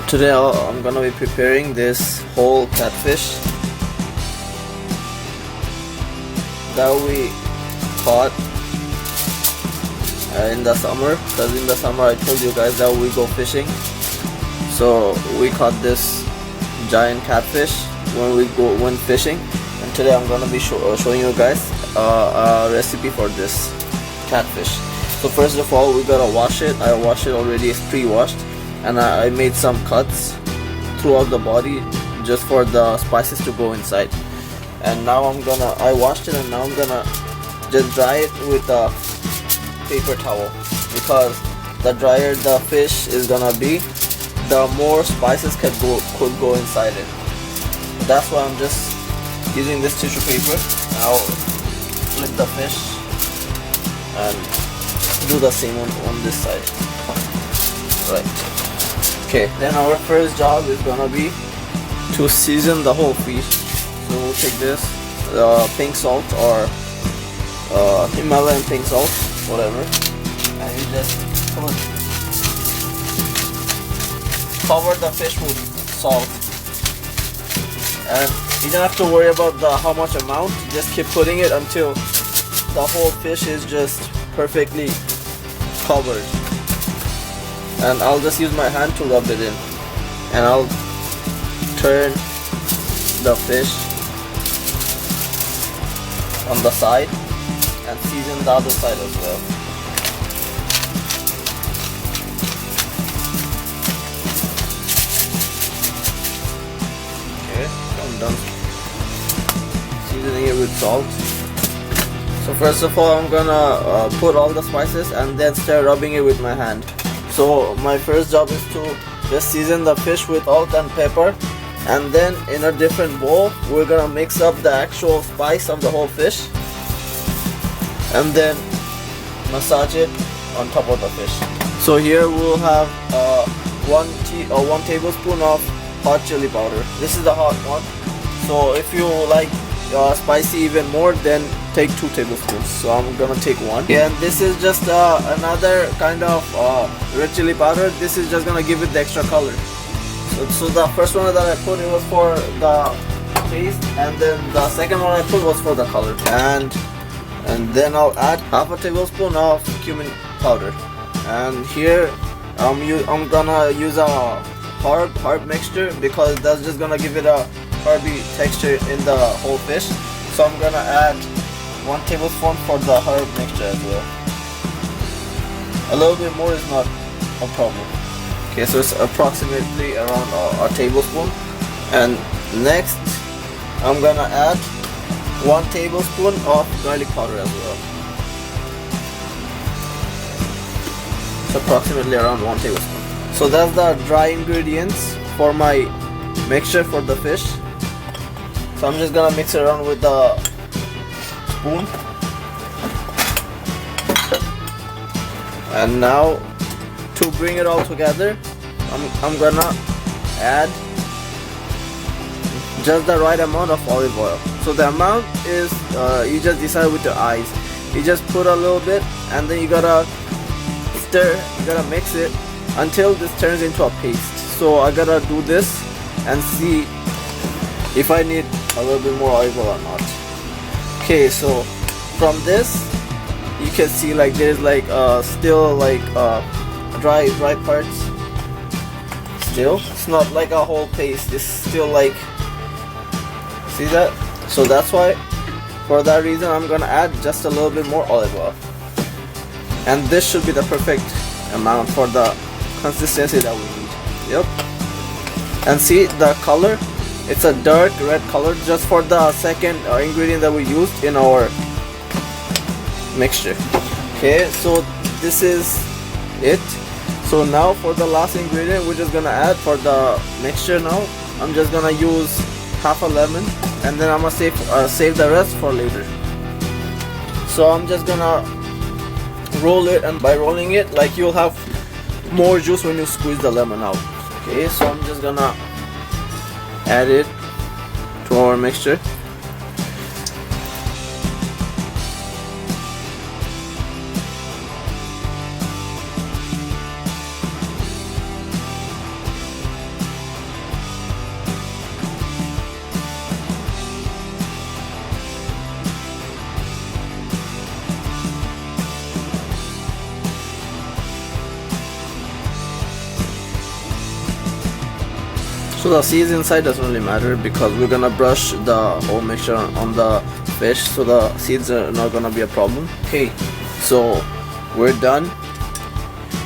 Today I'm gonna be preparing this whole catfish that we caught in the summer, because in the summer I told you guys that we go fishing. So we caught this giant catfish when we went fishing, and today I'm gonna be showing you guys a recipe for this catfish. So first of all, we gotta wash it. I washed it already, it's pre-washed, and I made some cuts throughout the body just for the spices to go inside. And now I washed it, and now I'm gonna just dry it with a paper towel, because the drier the fish is gonna be, the more spices could go inside it. That's why I'm just using this tissue paper. I'll flip the fish and do the same on this side. Right. Okay, then our first job is gonna be to season the whole fish. So we'll take this pink salt or Himalayan pink salt, whatever, and you just cover the fish with salt. And you don't have to worry about how much amount. Just keep putting it until the whole fish is just perfectly covered. And I'll just use my hand to rub it in, and I'll turn the fish on the side and season the other side as well. Okay, I'm done seasoning it with salt. So first of all, I'm gonna put all the spices and then start rubbing it with my hand. So my first job is to just season the fish with salt and pepper, and then in a different bowl we're gonna mix up the actual spice of the whole fish and then massage it on top of the fish. So here we'll have 1 tablespoon of hot chili powder. This is the hot one. So if you like spicy even more, then take 2 tablespoons. So I'm gonna take 1. And this is just another kind of red chili powder. This is just gonna give it the extra color. So the first one that I put, it was for the taste, and then the second one I put was for the color. And then I'll add half a tablespoon of cumin powder. And here I'm gonna use a herb mixture, because that's just gonna give it a herby texture in the whole fish. So I'm gonna add 1 tablespoon for the herb mixture as well. A little bit more is not a problem. Okay, so it's approximately around a tablespoon. And next I'm gonna add 1 tablespoon of garlic powder as well. It's approximately around 1 tablespoon. So that's the dry ingredients for my mixture for the fish. So I'm just gonna mix it around with the spoon. And now to bring it all together, I'm gonna add just the right amount of olive oil. So the amount is you just decide with your eyes. You just put a little bit, and then you gotta stir, you gotta mix it until this turns into a paste. So I gotta do this and see if I need a little bit more olive oil or not. Okay, so from this you can see like there's like still like dry parts. Still, it's not like a whole paste, it's still like, see that? So that's why, for that reason, I'm gonna add just a little bit more olive oil, and this should be the perfect amount for the consistency that we need. Yep. And see the color, it's a dark red color, just for the second ingredient that we used in our mixture. Okay, so this is it. So now for the last ingredient, we're just gonna add for the mixture. Now I'm just gonna use half a lemon, and then I'm gonna save the rest for later. So I'm just gonna roll it, and by rolling it, like, you'll have more juice when you squeeze the lemon out. Okay, so I'm just gonna add it to our mixture. So the seeds inside doesn't really matter because we're gonna brush the whole mixture on the fish, so the seeds are not gonna be a problem. Okay, so we're done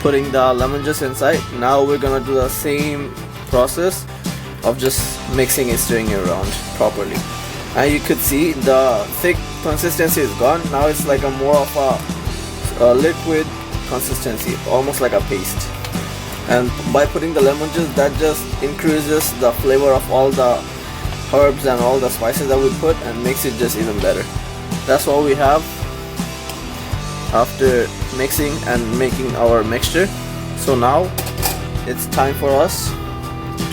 putting the lemon juice inside. Now we're gonna do the same process of just mixing and stirring it around properly. And you could see the thick consistency is gone. Now it's like a more of a liquid consistency, almost like a paste. And by putting the lemon juice, that just increases the flavor of all the herbs and all the spices that we put and makes it just even better. That's all we have after mixing and making our mixture. So now it's time for us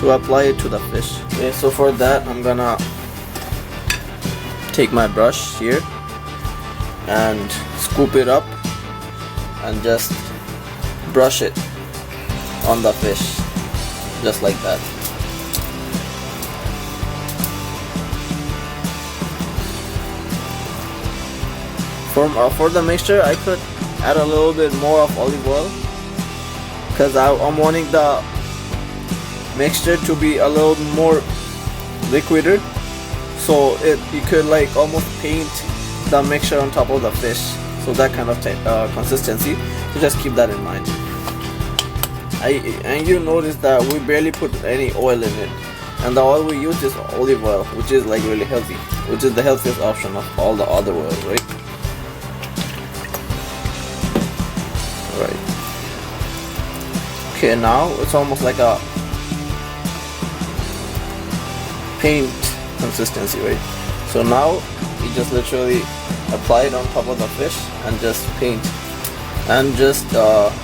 to apply it to the fish. Okay, so for that I'm gonna take my brush here and scoop it up and just brush it on the fish, just like that. For the mixture, I could add a little bit more of olive oil because I'm wanting the mixture to be a little more liquider, so you could like almost paint the mixture on top of the fish, so that kind of consistency. So just keep that in mind. And you notice that we barely put any oil in it, and the oil we use is olive oil, which is like really healthy, which is the healthiest option of all the other oils, right? Alright. Okay, now it's almost like a paint consistency, right? So now you just literally apply it on top of the fish and just paint. And just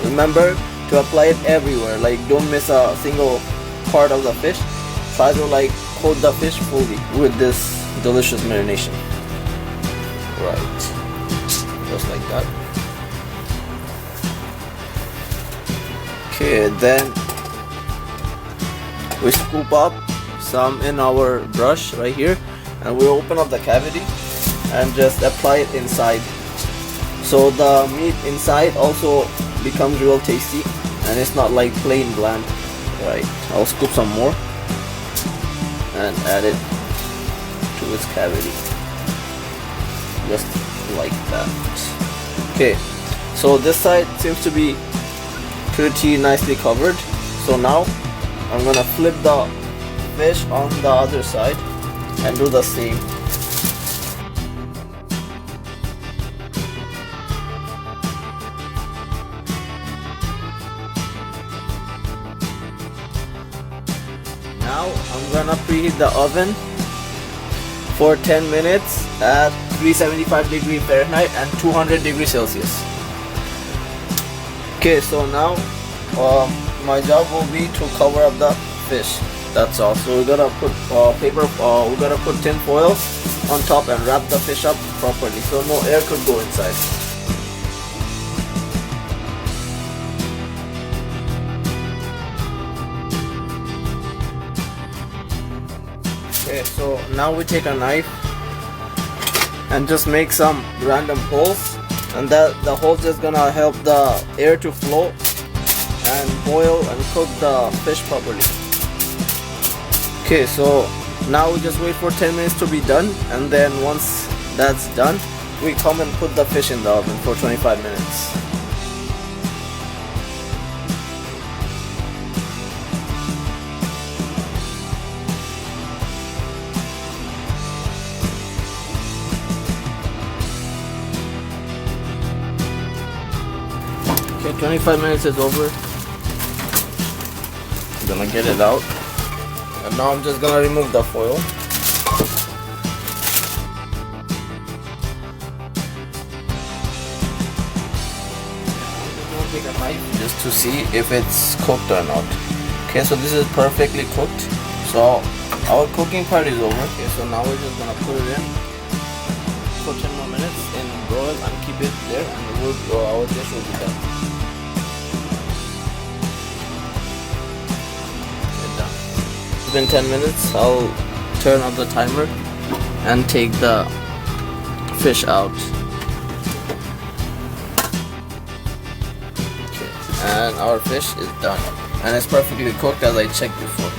remember to apply it everywhere, like don't miss a single part of the fish. Try to like coat the fish fully with this delicious marination. Right, just like that. Okay, then we scoop up some in our brush right here, and we open up the cavity and just apply it inside, so the meat inside also becomes real tasty and it's not like plain bland. Right, I'll scoop some more and add it to its cavity, just like that. Okay, so this side seems to be pretty nicely covered, so now I'm gonna flip the fish on the other side and do the same. Now I'm gonna preheat the oven for 10 minutes at 375 degrees Fahrenheit and 200 degrees Celsius. Okay, so now my job will be to cover up the fish. That's all. So we're gonna put we're gonna put tin foil on top and wrap the fish up properly so no air could go inside. Okay, so now we take a knife and just make some random holes, and the holes just gonna help the air to flow and boil and cook the fish properly. Okay, so now we just wait for 10 minutes to be done, and then once that's done we come and put the fish in the oven for 25 minutes. Okay, 25 minutes is over. I'm gonna get it out, and now I'm just gonna remove the foil. I'm just gonna take a knife just to see if it's cooked or not. Okay, so this is perfectly cooked, so our cooking part is over. Okay, so now we're just gonna put it in for 10 more minutes in broil and keep it there, and our dish will be done. It's been 10 minutes. I'll turn off the timer and take the fish out. Okay. And our fish is done, and it's perfectly cooked as I checked before.